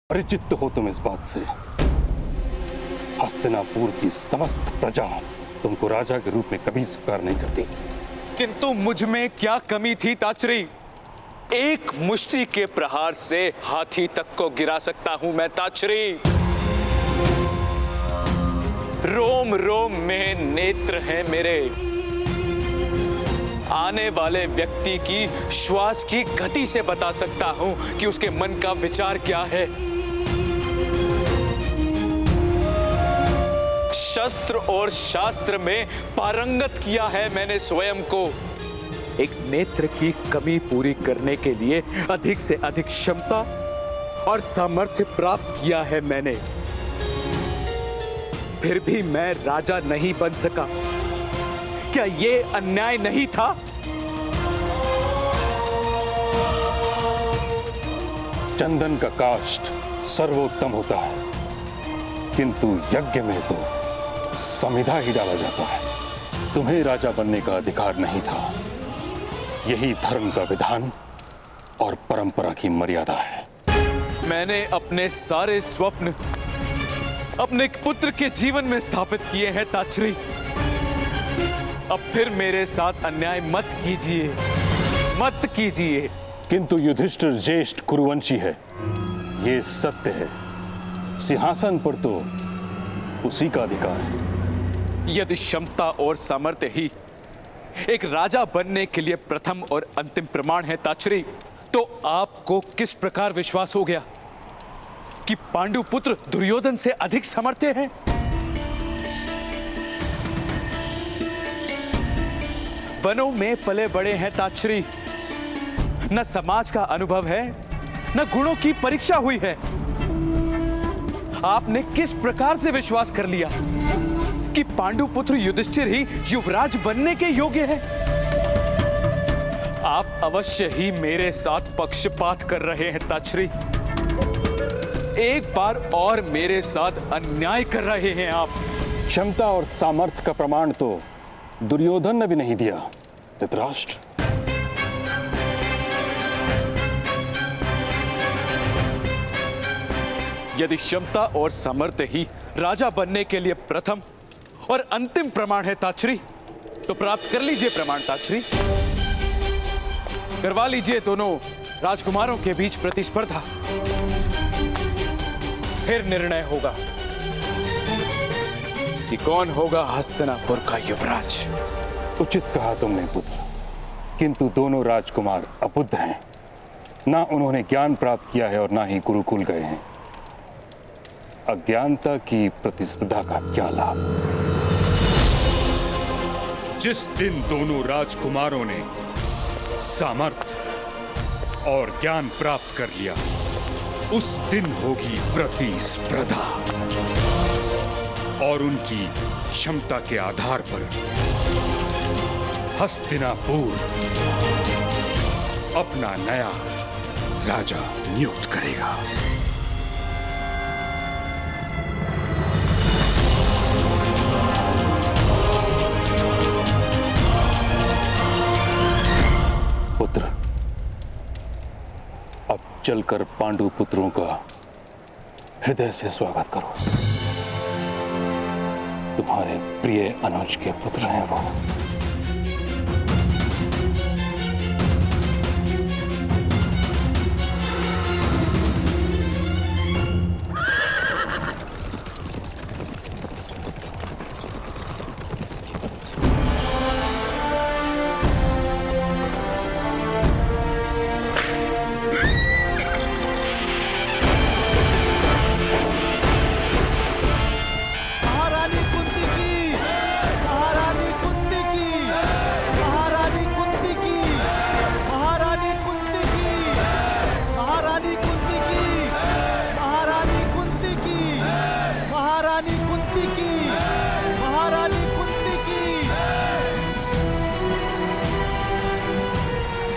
परिचित तो हो तुम इस बात से, हस्तिनापुर की समस्त प्रजा तुमको राजा के रूप में कभी स्वीकार नहीं करती। किंतु मुझ में क्या कमी थी ताचरी? एक मुष्टि के प्रहार से हाथी तक को गिरा सकता हूं मैं ताचरी। रोम रोम में नेत्र हैं मेरे। आने वाले व्यक्ति की श्वास की गति से बता सकता हूं कि उसके मन का विचार क्या है। शस्त्र और शास्त्र में पारंगत किया है मैंने स्वयं को। एक नेत्र की कमी पूरी करने के लिए अधिक से अधिक क्षमता और सामर्थ्य प्राप्त किया है मैंने। फिर भी मैं राजा नहीं बन सका। क्या ये अन्याय नहीं था? चंदन का काष्ठ सर्वोत्तम होता है, किंतु यज्ञ में तो समिधा ही डाला जाता है। तुम्हें राजा बनने का अधिकार नहीं था। यही धर्म का विधान और परंपरा की मर्यादा है। मैंने अपने सारे स्वप्न अपने पुत्र के जीवन में स्थापित किए हैं ताचरी। अब फिर मेरे साथ अन्याय मत कीजिए, मत कीजिए। किंतु युधिष्ठिर ज्येष्ठ कुरुवंशी है, ये सत्य है। सिंहासन पर तो उसी का अधिकार है। यदि क्षमता और सामर्थ्य ही एक राजा बनने के लिए प्रथम और अंतिम प्रमाण है ताचरी, तो आपको किस प्रकार विश्वास हो गया कि पांडु पुत्र दुर्योधन से अधिक समर्थ है? वनों में पले बड़े हैं ताचरी। न समाज का अनुभव है, न गुणों की परीक्षा हुई है। आपने किस प्रकार से विश्वास कर लिया कि पांडु पुत्र युधिष्ठिर ही युवराज बनने के योग्य है? आप अवश्य ही मेरे साथ पक्षपात कर रहे हैं ताचरी। एक बार और मेरे साथ अन्याय कर रहे हैं आप। क्षमता और सामर्थ्य का प्रमाण तो दुर्योधन ने भी नहीं दिया। धृतराष्ट्र, यदि क्षमता और सामर्थ्य ही राजा बनने के लिए प्रथम और अंतिम प्रमाण है ताचरी, तो प्राप्त कर लीजिए प्रमाण ताचरी। करवा लीजिए दोनों राजकुमारों के बीच प्रतिस्पर्धा। फिर निर्णय होगा कि कौन होगा हस्तिनापुर का युवराज। उचित कहा तुमने पुत्र, किंतु दोनों राजकुमार अबुद्ध हैं। ना उन्होंने ज्ञान प्राप्त किया है और ना ही गुरुकुल गए हैं। अज्ञानता की प्रतिस्पर्धा का क्या लाभ? जिस दिन दोनों राजकुमारों ने सामर्थ्य और ज्ञान प्राप्त कर लिया, उस दिन होगी प्रतिस्पर्धा और उनकी क्षमता के आधार पर हस्तिनापुर अपना नया राजा नियुक्त करेगा। पुत्र, अब चलकर पांडु पुत्रों का हृदय से स्वागत करो। तुम्हारे प्रिय अनुज के पुत्र हैं वो।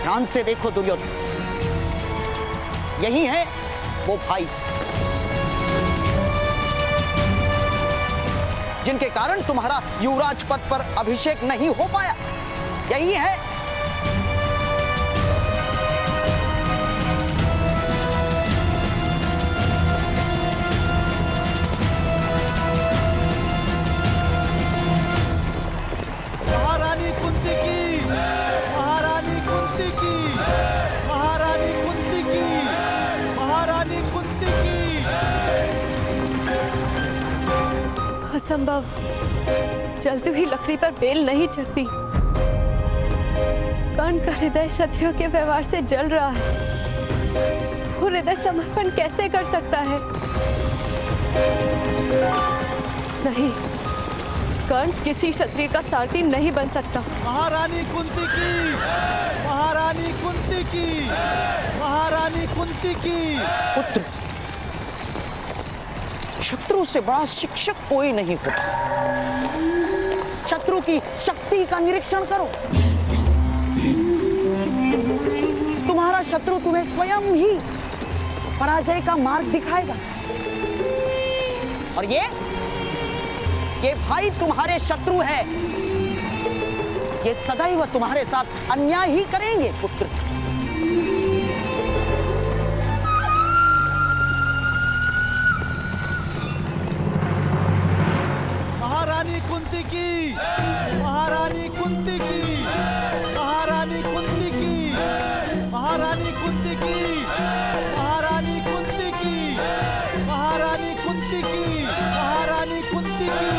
ध्यान से देखो दुर्योधन, यही है वो भाई जिनके कारण तुम्हारा युवराज पद पर अभिषेक नहीं हो पाया। यही है। असंभव। जलती हुई लकड़ी पर बेल नहीं चढ़ती। कर्ण का हृदय क्षत्रियों के व्यवहार से जल रहा है। वो हृदय समर्पण कैसे कर सकता है? नहीं, कर्ण किसी क्षत्रिय का सारथी नहीं बन सकता। महारानी कुंती की, महारानी कुंती की, महारानी कुंती की। पुत्र, शत्रु से बड़ा शिक्षक कोई नहीं होता। शत्रु की शक्ति का निरीक्षण करो। तुम्हारा शत्रु तुम्हें स्वयं ही पराजय का मार्ग दिखाएगा। और ये भाई तुम्हारे शत्रु है। ये सदैव तुम्हारे साथ अन्याय ही करेंगे पुत्र। महारानी कुंती की, महारानी कुंती की, महारानी कुंती की, महारानी कुंती की, महारानी कुंती की, महारानी कुंती की, महारानी कुंती की।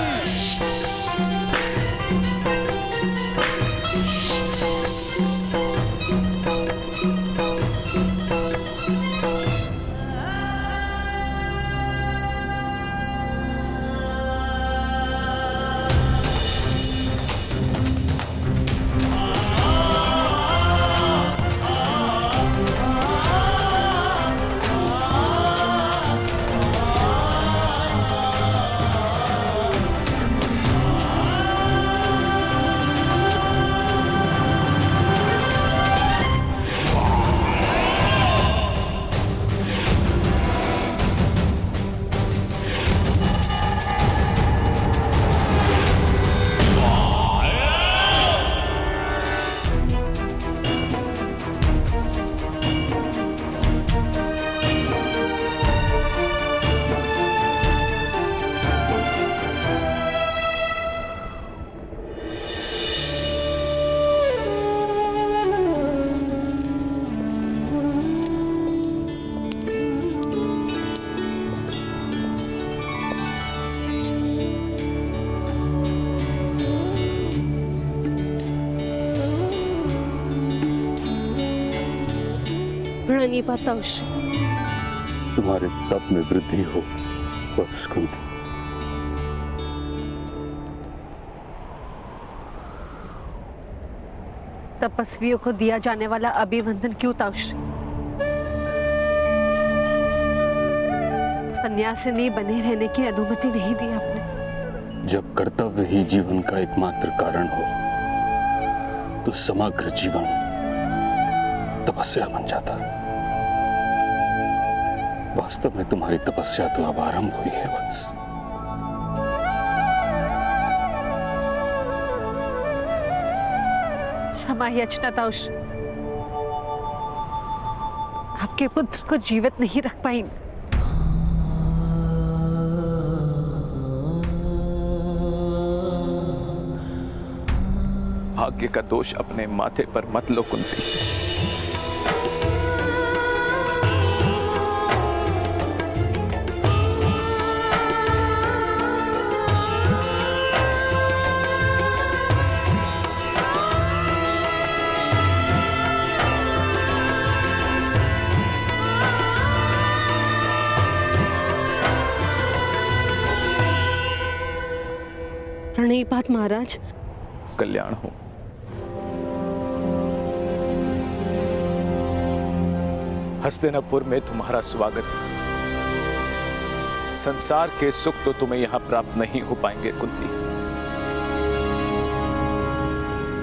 बताओश, तुम्हारे तप में वृद्धि हो वत्स कुंती। तपस्वियों को दिया जाने वाला अभिवंदन क्यों ताउश? सन्यासिनी बने रहने की अनुमति नहीं दी आपने। जब कर्तव्य ही जीवन का एकमात्र कारण हो तो समग्र जीवन तपस्या बन जाता। वास्तव में तुम्हारी तपस्या तो अब आरंभ हुई है वत्स। क्षमा याचना ताउश, आपके पुत्र को जीवित नहीं रख पाई। भाग्य का दोष अपने माथे पर मत लो कुंती। प्रणिपात महाराज। कल्याण हो। हस्तिनापुर में तुम्हारा स्वागत है। संसार के सुख तो तुम्हें यहां प्राप्त नहीं हो पाएंगे कुंती।